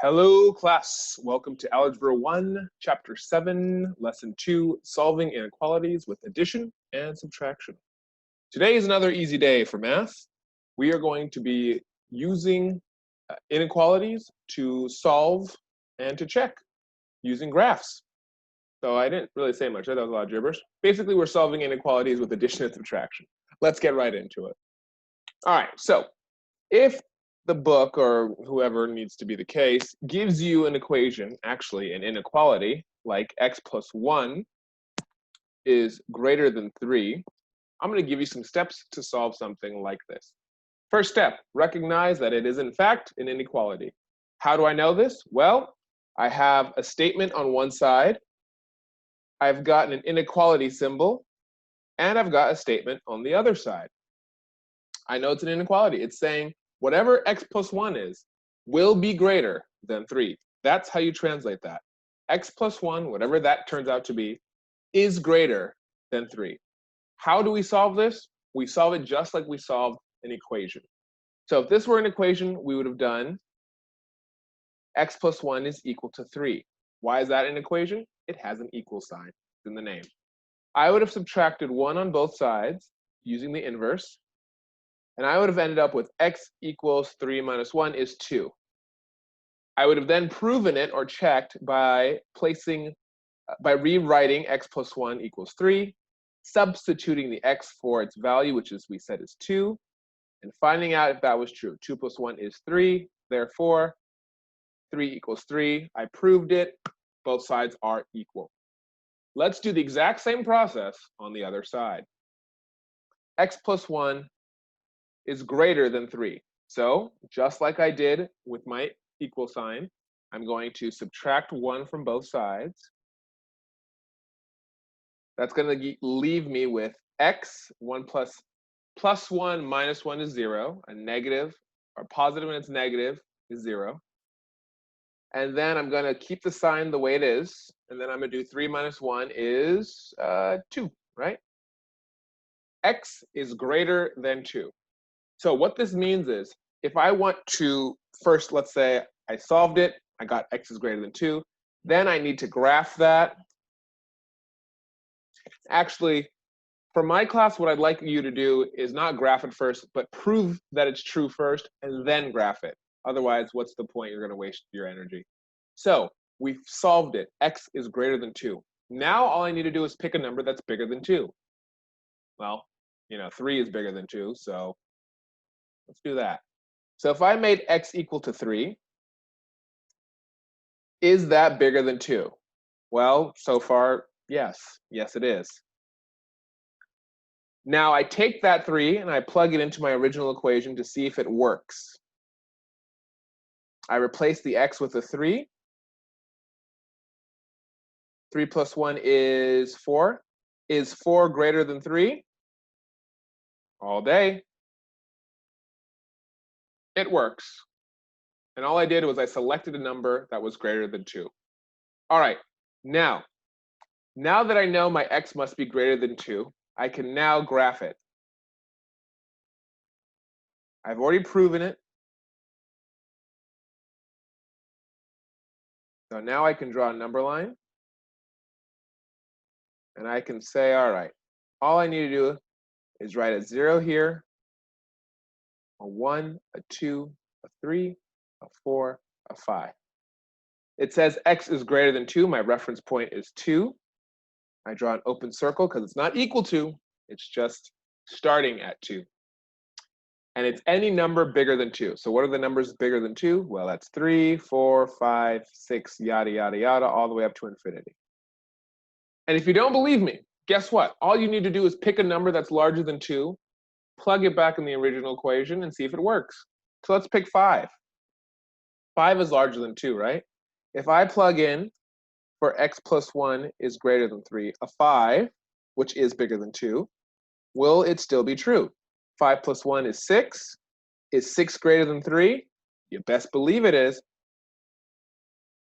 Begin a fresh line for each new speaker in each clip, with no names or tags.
Hello, class. Welcome to Algebra 1, Chapter 7, Lesson 2, Solving Inequalities with Addition and Subtraction. Today is another easy day for math. We are going to be using inequalities to solve and to check using graphs. So I didn't really say much. That was a lot of gibberish. Basically, we're solving inequalities with addition and subtraction. Let's get right into it. All right, so if the book or whoever needs to be the case gives you an equation, actually an inequality, like x plus 1 is greater than 3, I'm going to give you some steps to solve something like this. First step, recognize that it is in fact an inequality. How do I know this? Well, I have a statement on one side, I've got an inequality symbol, and I've got a statement on the other side. I know it's an inequality. It's saying whatever x plus 1 is will be greater than 3. That's how you translate that. X plus 1, whatever that turns out to be, is greater than 3. How do we solve this? We solve it just like we solved an equation. So if this were an equation, we would have done x plus 1 is equal to 3. Why is that an equation? It has an equal sign in the name. I would have subtracted 1 on both sides using the inverse, and I would have ended up with x equals 3 minus 1 is 2. I would have then proven it or checked by rewriting x plus 1 equals 3, substituting the x for its value, which is we said is 2, and finding out if that was true. 2 plus 1 is 3, therefore 3 equals 3. I proved it. Both sides are equal. Let's do the exact same process on the other side. X plus 1 is greater than 3. So just like I did with my equal sign, I'm going to subtract 1 from both sides. That's going to leave me with x, 1 plus 1 minus 1 is 0. A negative or positive when it's negative is 0. And then I'm going to keep the sign the way it is. And then I'm going to do 3 minus 1 is 2, right? X is greater than 2. So what this means is, if I want to first, let's say I solved it, I got x is greater than 2, then I need to graph that. Actually, for my class, what I'd like you to do is not graph it first, but prove that it's true first, and then graph it. Otherwise, what's the point? You're going to waste your energy. So we've solved it. X is greater than 2. Now all I need to do is pick a number that's bigger than 2. Well, 3 is bigger than 2, so let's do that. So if I made x equal to 3, is that bigger than 2? Well, so far, yes. Yes, it is. Now I take that 3 and I plug it into my original equation to see if it works. I replace the x with a 3. 3 plus 1 is 4. Is 4 greater than 3? All day. It works. And all I did was I selected a number that was greater than 2. All right, now that I know my x must be greater than 2, I can now graph it. I've already proven it. So now I can draw a number line. And I can say, all right, all I need to do is write a 0 here, a 1, a 2, a 3, a 4, a 5. It says x is greater than 2. My reference point is 2. I draw an open circle because it's not equal to, it's just starting at 2. And it's any number bigger than 2. So what are the numbers bigger than 2? Well, that's 3, 4, 5, 6, yada, yada, yada, all the way up to infinity. And if you don't believe me, guess what? All you need to do is pick a number that's larger than 2, plug it back in the original equation, and see if it works. So let's pick 5. 5 is larger than 2, right? If I plug in for x plus 1 is greater than 3, a 5, which is bigger than 2, will it still be true? 5 plus 1 is 6. Is 6 greater than 3? You best believe it is.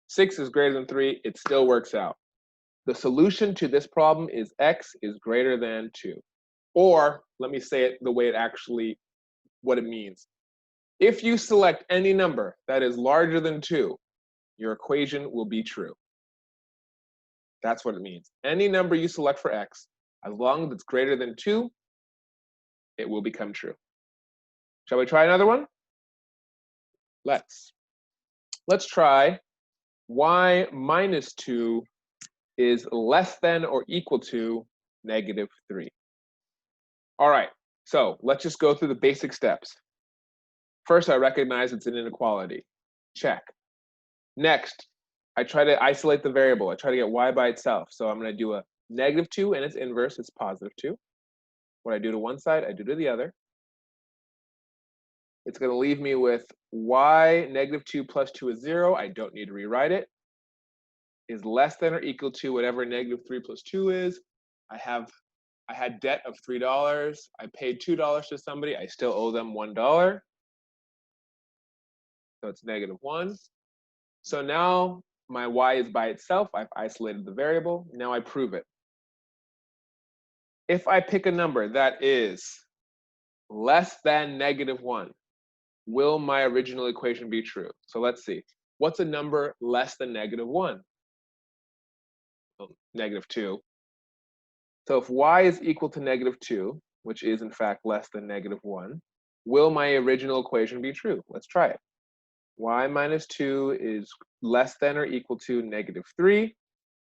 6 is greater than 3. It still works out. The solution to this problem is x is greater than 2. Or, let me say it the way it actually, what it means. If you select any number that is larger than 2, your equation will be true. That's what it means. Any number you select for x, as long as it's greater than 2, it will become true. Shall we try another one? Let's try y minus 2 is less than or equal to negative 3. All right, so let's just go through the basic steps. First, I recognize it's an inequality. Check. Next, I try to isolate the variable. I try to get y by itself. So I'm going to do a negative 2 and its inverse is positive 2. What I do to one side, I do to the other. It's going to leave me with y negative 2 plus 2 is 0. I don't need to rewrite it. Is less than or equal to whatever negative 3 plus 2 is. I had debt of $3. I paid $2 to somebody. I still owe them $1. So it's negative 1. So now my y is by itself. I've isolated the variable. Now I prove it. If I pick a number that is less than negative 1, will my original equation be true? So let's see. What's a number less than negative 1? Well, negative 2. So if y is equal to negative 2, which is in fact less than negative 1, will my original equation be true? Let's try it. Y minus 2 is less than or equal to negative 3.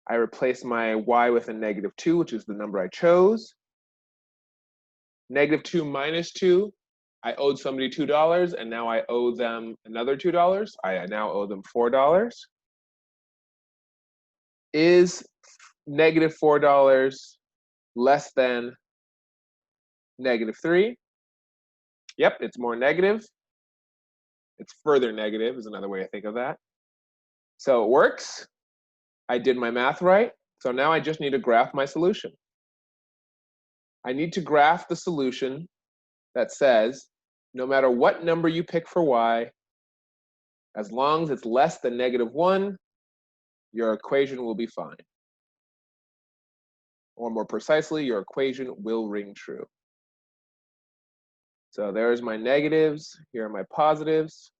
I replace my y with a negative 2, which is the number I chose. Negative 2 minus 2, I owed somebody $2, and now I owe them another $2. I now owe them $4. Is negative $4 less than negative 3? Yep, it's more negative. It's further negative is another way to think of that. So it works. I did my math right. So now I just need to graph my solution. I need to graph the solution that says, no matter what number you pick for y, as long as it's less than negative 1, your equation will be fine. Or more precisely, your equation will ring true. So there's my negatives. Here are my positives.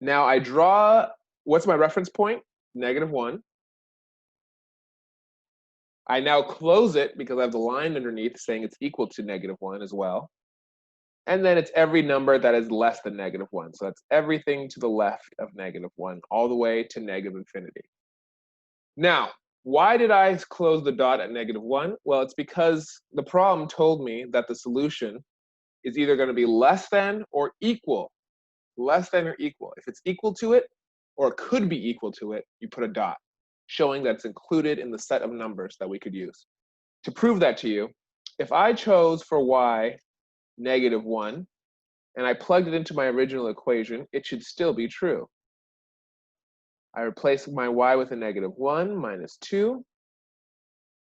Now I draw, what's my reference point? Negative 1. I now close it because I have the line underneath saying it's equal to negative 1 as well. And then it's every number that is less than negative 1. So that's everything to the left of negative 1, all the way to negative infinity. Now, why did I close the dot at negative 1? Well, it's because the problem told me that the solution is either going to be less than or equal. Less than or equal. If it's equal to it, or it could be equal to it, you put a dot, showing that it's included in the set of numbers that we could use. To prove that to you, if I chose for y negative 1, and I plugged it into my original equation, it should still be true. I replace my y with a negative 1 minus 2.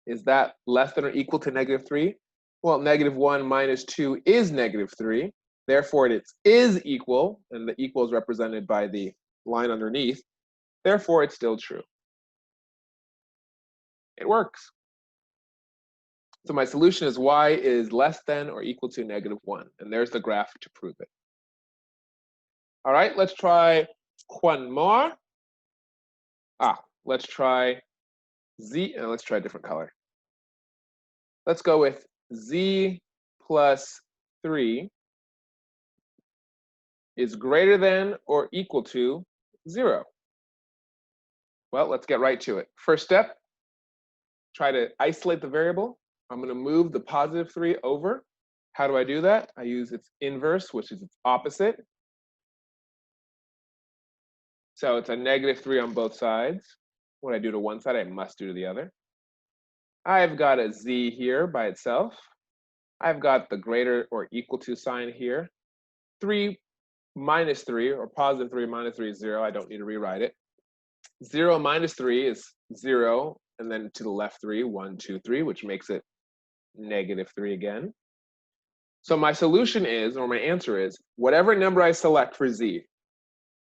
Is that less than or equal to negative 3? Well, negative 1 minus 2 is negative 3. Therefore, it is equal, and the equal is represented by the line underneath. Therefore, it's still true. It works. So my solution is y is less than or equal to negative 1. And there's the graph to prove it. All right, let's try one more. Let's try z, and let's try a different color. Let's go with z plus 3 is greater than or equal to 0. Well, let's get right to it. First step, try to isolate the variable. I'm going to move the positive 3 over. How do I do that? I use its inverse, which is its opposite. So it's a negative 3 on both sides. What I do to one side, I must do to the other. I've got a z here by itself. I've got the greater or equal to sign here. 3 minus 3, or positive 3 minus 3 is 0. I don't need to rewrite it. 0 minus 3 is 0, and then to the left 3, 1, 2, 3, which makes it negative 3 again. So my solution is, or my answer is, whatever number I select for z,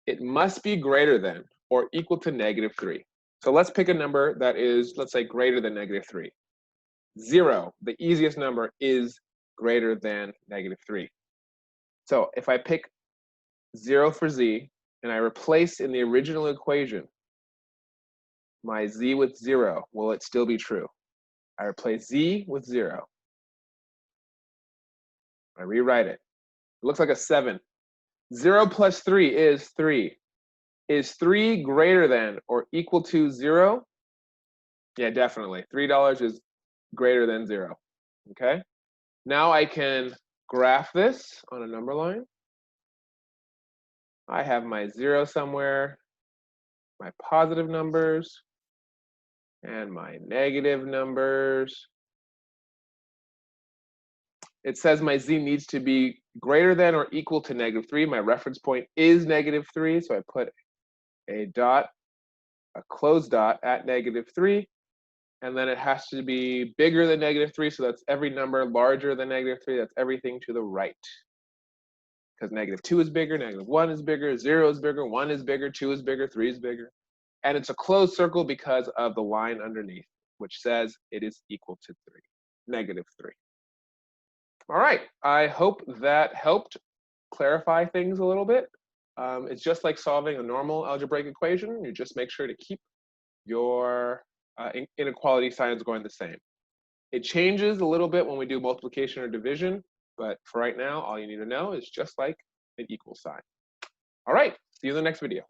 it must be greater than or equal to negative 3. So let's pick a number that is, let's say, greater than negative 3. 0, the easiest number, is greater than negative 3. So if I pick 0 for z, and I replace in the original equation my z with 0, will it still be true? I replace z with 0. I rewrite it. It looks like a 7. 0 plus 3 is 3. Is 3 greater than or equal to 0? Yeah, definitely. $3 is greater than 0. Okay? Now I can graph this on a number line. I have my 0 somewhere, my positive numbers, and my negative numbers. It says my z needs to be greater than or equal to -3. My reference point is -3, so I put a dot, a closed dot at -3, and then it has to be bigger than -3, so that's every number larger than -3, that's everything to the right. Because -2 is bigger, -1 is bigger, 0 is bigger, 1 is bigger, 2 is bigger, 3 is bigger. And it's a closed circle because of the line underneath, which says it is equal to 3, -3. All right, I hope that helped clarify things a little bit. It's just like solving a normal algebraic equation. You just make sure to keep your inequality signs going the same. It changes a little bit when we do multiplication or division, but for right now, all you need to know is just like an equal sign. All right, see you in the next video.